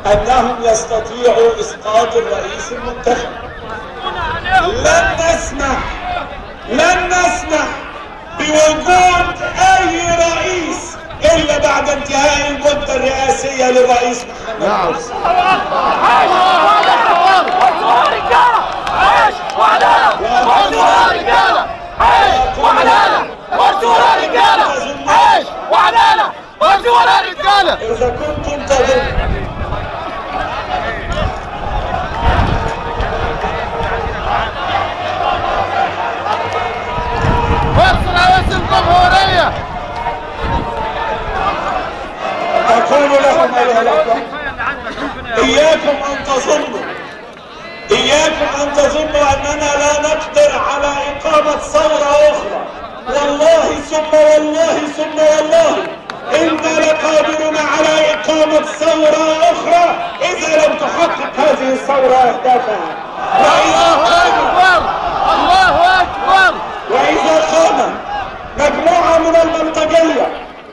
انهم يستطيعوا اسقاط الرئيس المنتخب. لن نسمح بوجود اي رئيس الا بعد انتهاء المدة الرئاسية للرئيس محمد مرسي. إذا كنتم تظنون أقول لكم أيها الأخوة، إياكم أن تظنوا أننا لا نقدر على إقامة ثورة أخرى. والله ثم والله ثم والله إنا لقادرون على إقامة ثورة أخرى إذا لم تحقق هذه الثورة أهدافها. وإذا قام مجموعة من البلطجية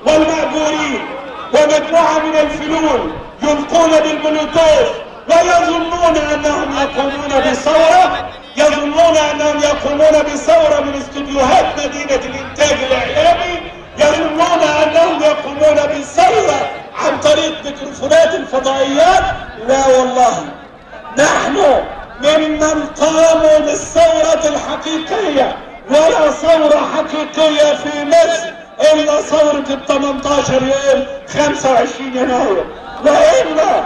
والمأجورين ومجموعة من الفلول يلقون بالمولوتوف ويظنون أنهم يقومون بثورة من استوديوهات مدينة الإنتاج الإعلامي، يظنون أنهم يقومون بثورة عن طريق ميكروفونات الفضائيات. لا والله، نحن ممن قاموا بالثورة الحقيقية، ولا ثورة حقيقية في مصر إلا ثورة ال 18 يوم 25 يناير، وإلا